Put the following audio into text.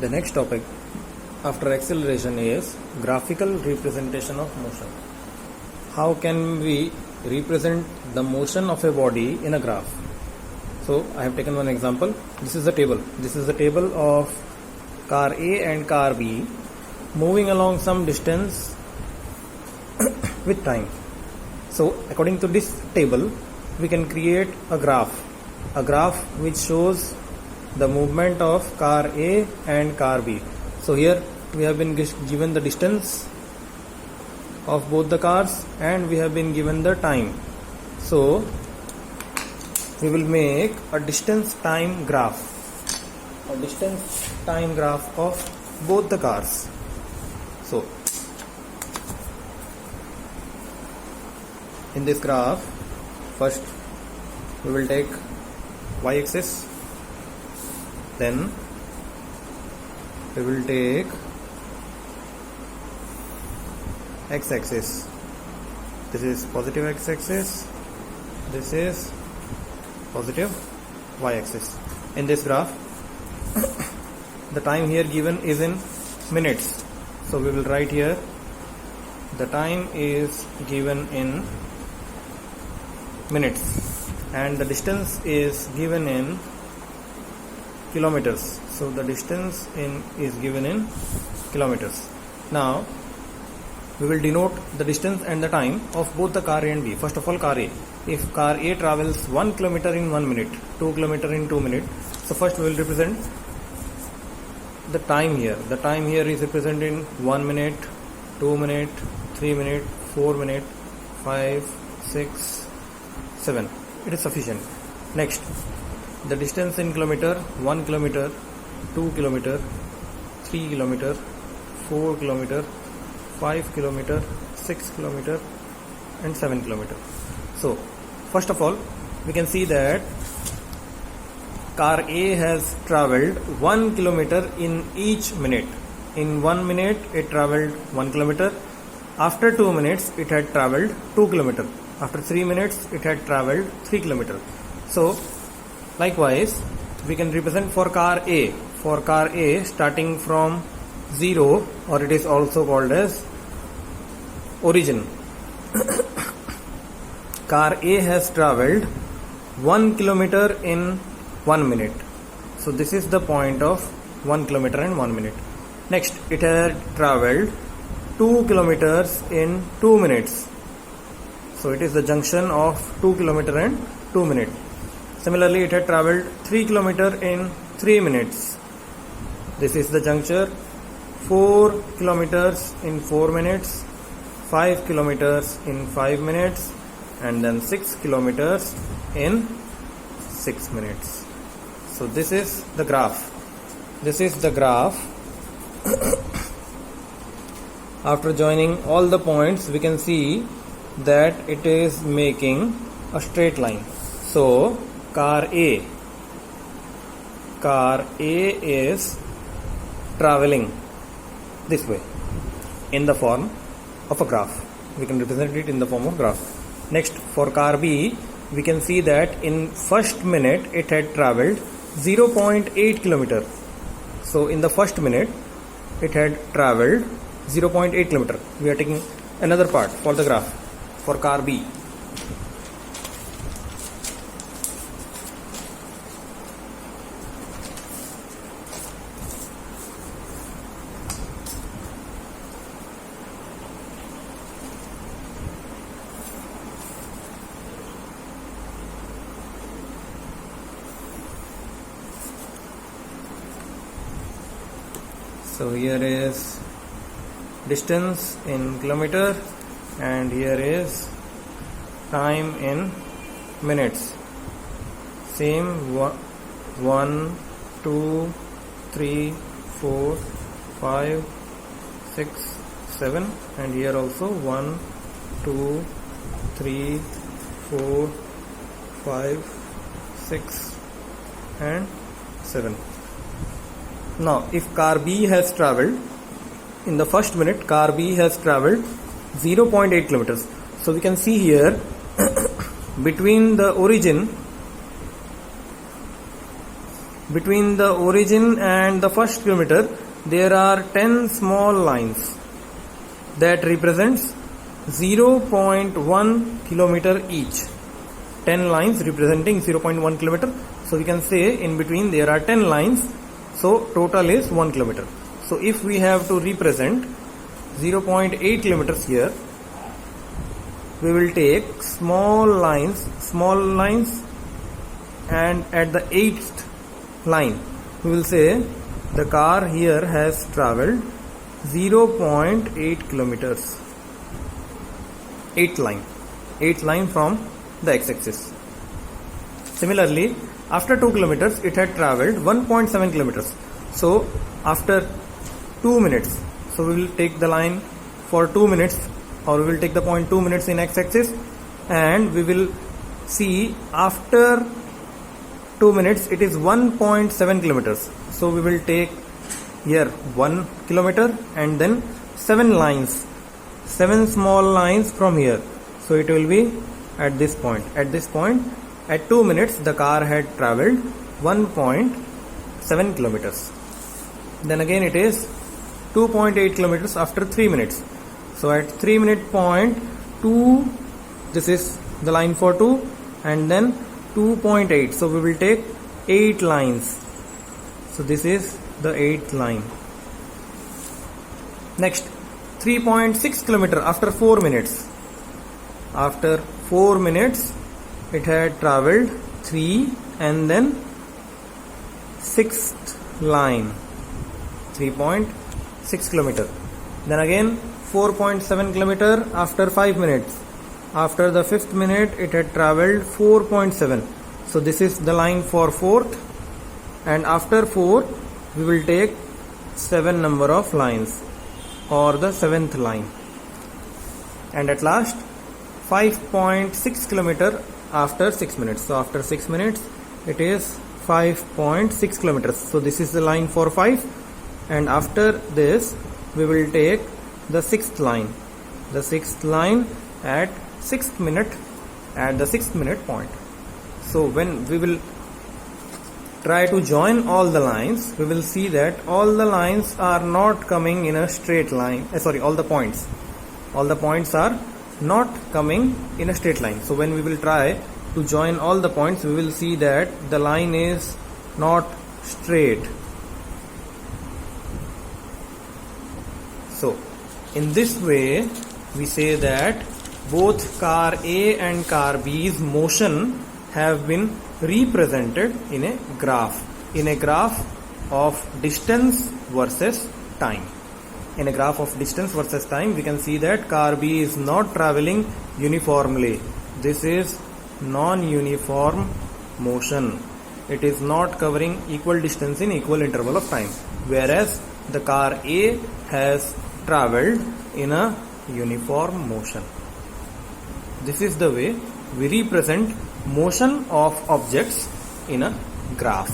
The next topic after acceleration is graphical representation of motion. How can we represent the motion of a body in a graph? So I have taken one example. This is a table. This is a table of car A and car B moving along some distance with time. So according to this table, we can create a graph which shows the movement of car A and car B. So here we have been given the distance of both the cars and we have been given the time. So we will make a distance time graph of both the cars. So in this graph, first we will take y-axis, then we will take x-axis. This is positive x-axis, this is positive y-axis. In this graph, the time here given is in minutes, so we will write here the time is given in minutes and the distance is given in kilometers. So the distance is given in kilometers. Now we will denote the distance and the time of both the car A and B. First of all, car A. If car A travels 1 kilometer in 1 minute, 2 kilometer in 2 minutes, so first we will represent the time here. The time here is represented in 1 minute, 2 minute, 3 minute, 4 minute, 5, 6, 7. It is sufficient. Next, the distance in kilometer: 1 kilometer, 2 kilometer, 3 kilometer, 4 kilometer, 5 kilometer, 6 kilometer and 7 kilometer. So first of all, we can see that car A has travelled 1 kilometer in each minute. In 1 minute it travelled 1 kilometer. After 2 minutes it had travelled 2 kilometer. After 3 minutes it had travelled 3 kilometer. So likewise we can represent for car A. For car A, starting from 0, or it is also called as origin, car A has travelled 1 kilometer in 1 minute. So this is the point of 1 kilometer in 1 minute. Next, it had travelled 2 kilometers in 2 minutes. So it is the junction of 2 kilometer and 2 minutes. Similarly, it had travelled 3 kilometer in 3 minutes. This is the juncture. 4 kilometers in 4 minutes, 5 kilometers in 5 minutes, and then 6 kilometers in 6 minutes. So this is the graph. After joining all the points, we can see that it is making a straight line. So car A is traveling this way in the form of a graph. We can represent it in the form of graph. Next, for car B, we can see that in first minute it had travelled 0.8 kilometer. So in the first minute it had travelled 0.8 kilometer. We are taking another part for the graph for car B. So here is distance in kilometer and here is time in minutes. Same 1, 2, 3, 4, 5, 6, 7, and here also 1, 2, 3, 4, 5, 6 and 7. Now if car B has travelled in the first minute, car B has travelled 0.8 kilometers. So we can see here between the origin between the origin and the first kilometer there are 10 small lines that represents 0.1 kilometer each. 10 lines representing 0.1 kilometer. So we can say in between there are 10 lines. So total is 1 kilometer. So if we have to represent 0.8 kilometers here, we will take small lines, and at the 8th line we will say the car here has traveled 0.8 kilometers. 8th line from the x-axis. Similarly, after 2 kilometers it had traveled 1.7 kilometers. So after 2 minutes, so we will take the line for 2 minutes, or we will take the point 2 minutes in x-axis, and we will see after 2 minutes it is 1.7 kilometers. So we will take here 1 kilometer and then 7 small lines from here. So it will be at this point. At 2 minutes the car had traveled 1.7 kilometers. Then again it is 2.8 kilometers after 3 minutes. So at 3 minute point 2, this is the line for 2, and then 2.8. So we will take 8 lines. So this is the 8th line. Next, 3.6 kilometer after 4 minutes. After 4 minutes it had traveled 3 and then 6th line, 3.6 kilometer. Then again 4.7 kilometer after 5 minutes. After the 5th minute it had traveled 4.7. So this is the line for 4th, and after 4 we will take 7 number of lines, or the 7th line. And at last 5.6 kilometer after 6 minutes. So after 6 minutes it is 5.6 kilometers. So this is the line for 5, and after this we will take the 6th line. The 6th line at 6th minute, at the 6th minute point. So when we will try to join all the lines, we will see that all the lines are not coming in a straight line. All the points are not coming in a straight line. So when we will try to join all the points, we will see that the line is not straight. So in this way we say that both car A and car B's motion have been represented in a graph of distance versus time. In a graph of distance versus time, we can see that car B is not traveling uniformly. This is non-uniform motion. It is not covering equal distance in equal interval of time, whereas the car A has traveled in a uniform motion. This is the way we represent motion of objects in a graph.